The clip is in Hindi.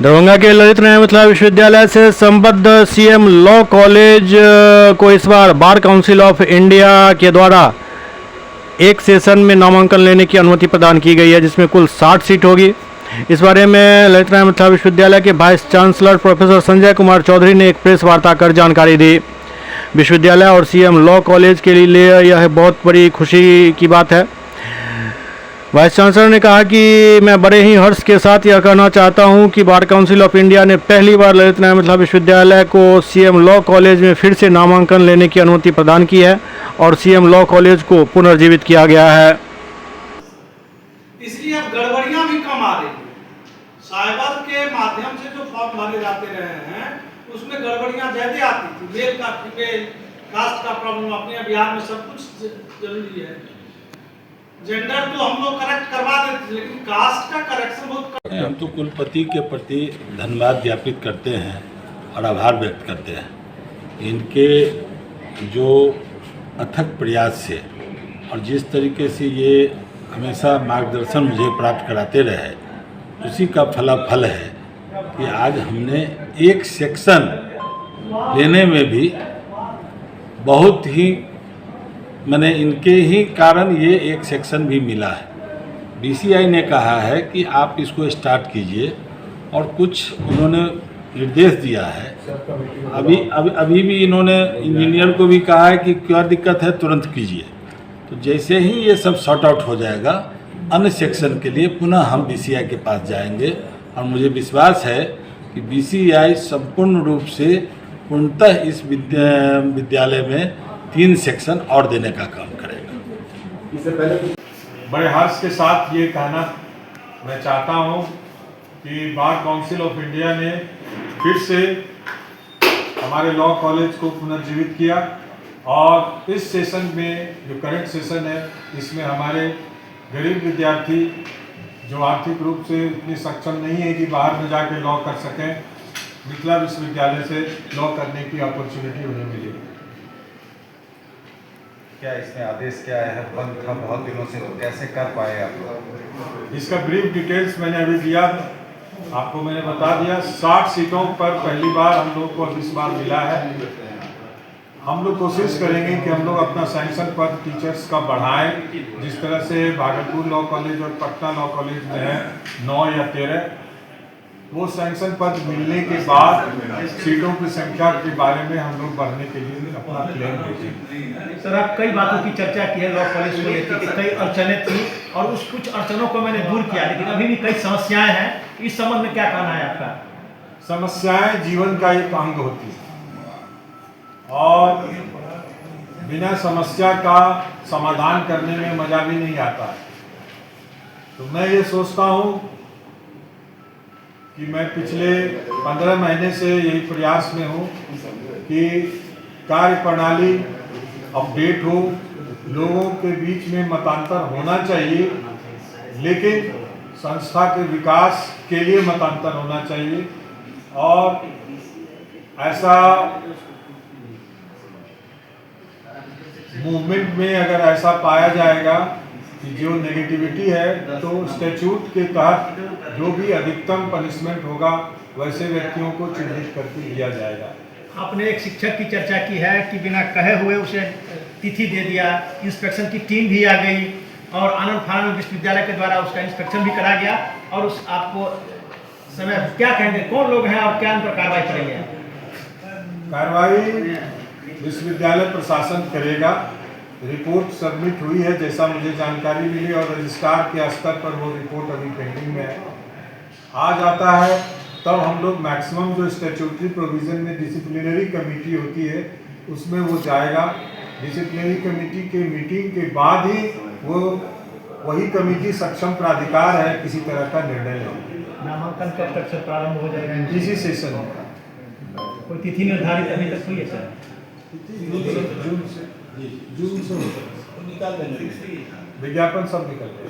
दरभंगा के ललित नारायण मिथिला विश्वविद्यालय से संबद्ध सीएम लॉ कॉलेज को इस बार बार काउंसिल ऑफ इंडिया के द्वारा एक सेशन में नामांकन लेने की अनुमति प्रदान की गई है, जिसमें कुल 60 सीट होगी। इस बारे में ललित नारायण मिथिला विश्वविद्यालय के vice chancellor professor Sanjay Kumar Chaudhary ने एक प्रेस वार्ता कर जानकारी दी। विश्वविद्यालय और सीएम लॉ कॉलेज के लिए यह बहुत बड़ी खुशी की बात है। वाइस चांसलर ने कहा कि मैं बड़े ही हर्ष के साथ यह कहना चाहता हूं कि बार काउंसिल ऑफ इंडिया ने पहली बार ललित नारायण मिथिला विश्वविद्यालय को सीएम लॉ कॉलेज में फिर से नामांकन लेने की अनुमति प्रदान की है और सीएम लॉ कॉलेज को पुनर्जीवित किया गया है। इसलिए अब गड़बड़ियां भी कम आ रही हैं। साइबर के माध्यम से जो फॉर्म भरे जाते रहे हैं उसमें गड़बड़ियां ज्यादा आती थी। मेल का फीमेल, कास्ट का प्रॉब्लम, अपने बिहार में सब कुछ जरूरी है। जेंडर तो हम लोग करेक्ट करवा देते थे, लेकिन कास्ट का करेक्शन बहुत हम तो कुलपति के प्रति धन्यवाद ज्ञापित करते हैं और आभार व्यक्त करते हैं। इनके जो अथक प्रयास से और जिस तरीके से ये हमेशा मार्गदर्शन मुझे प्राप्त कराते रहे, उसी का फलाफल है कि आज हमने एक सेक्शन लेने में भी बहुत ही मैंने इनके ही कारण ये एक सेक्शन भी मिला है। बीसीआई ने कहा है कि आप इसको स्टार्ट कीजिए और कुछ उन्होंने निर्देश दिया है। अभी भी इन्होंने इंजीनियर को भी कहा है कि क्या दिक्कत है तुरंत कीजिए। तो जैसे ही ये सब सॉर्ट आउट हो जाएगा, अन्य सेक्शन के लिए पुनः हम बीसीआई के पास जाएंगे और मुझे विश्वास है कि बीसीआई संपूर्ण रूप से पूर्णतः इस विद्यालय में 3 सेक्शन और देने का काम करेगा। इससे पहले बड़े हर्ष के साथ ये कहना मैं चाहता हूँ कि बार काउंसिल ऑफ इंडिया ने फिर से हमारे लॉ कॉलेज को पुनर्जीवित किया और इस सेशन में जो करंट सेशन है, इसमें हमारे गरीब विद्यार्थी जो आर्थिक रूप से इतनी सक्षम नहीं है कि बाहर में जाके लॉ कर सकें, मिथिला विश्वविद्यालय से लॉ करने की अपॉर्चुनिटी उन्हें मिली। क्या इसमें आदेश क्या है? बंद था बहुत दिनों से, तो कैसे कर पाए आप? इसका ब्रीफ डिटेल्स मैंने अभी दिया, आपको मैंने बता दिया। 60 सीटों पर पहली बार हम लोग को इस बार मिला है। हम लोग कोशिश करेंगे कि हम लोग अपना सैंक्शन पद टीचर्स का बढ़ाएं। जिस तरह से भागलपुर लॉ कॉलेज और पटना लॉ कॉलेज में है 9 या 13, वो सैंक्शन पद मिलने के बाद सीटों की संख्या के बारे में हम लोग बढ़ने के लिए अपना प्लान देखेंगे। सर, आप कई बातों की चर्चा की है लॉ कॉलेज को लेकर कि कई अड़चनें थी और उस कुछ अड़चनों को मैंने दूर किया, लेकिन अभी भी कई समस्याएं हैं। इस संबंध में क्या कहना है आपका? समस्याएं जीवन का एक अंग होती है और बिना समस्या का समाधान करने में मजा भी नहीं आता है। तो मैं ये सोचता हूँ कि मैं पिछले 15 महीने से यही प्रयास में हूँ कि कार्य प्रणाली अपडेट हो। लोगों के बीच में मतांतर होना चाहिए, लेकिन संस्था के विकास के लिए मतांतर होना चाहिए। और ऐसा मूवमेंट में अगर ऐसा पाया जाएगा कि जो नेगेटिविटी है, तो स्टैट्यूट के तहत जो भी अधिकतम पनिशमेंट होगा वैसे व्यक्तियों को चिन्हित करके दिया जाएगा। आपने एक शिक्षक की चर्चा की है कि बिना कहे हुए उसे तिथि दे दिया, इंस्पेक्शन की टीम भी आ गई और आनंद फानंद विश्वविद्यालय के द्वारा उसका इंस्पेक्शन भी करा गया। और उस आपको समय क्या कहेंगे, कौन लोग हैं और क्या उन पर कार्रवाई करेंगे? कार्रवाई विश्वविद्यालय प्रशासन करेगा। रिपोर्ट सबमिट हुई है जैसा मुझे जानकारी मिली और रजिस्ट्रार के स्तर पर वो रिपोर्ट अभी पेंडिंग में है। आ जाता है तब हम लोग मैक्सिमम जो स्टैट्यूटरी प्रोविजन में डिसिप्लिनरी कमेटी होती है उसमें वो जाएगा। डिसिप्लिनरी कमेटी के मीटिंग के बाद ही वो वही कमेटी सक्षम प्राधिकार है किसी तरह का निर्णय लेगी। नामांकन कब तक से प्रारंभ हो जाएगा? इसी सेशन में। कोई तिथि निर्धारित अभी तक हुई है सर? जून से निकाल देंगे, विज्ञापन सब निकल जाएगा।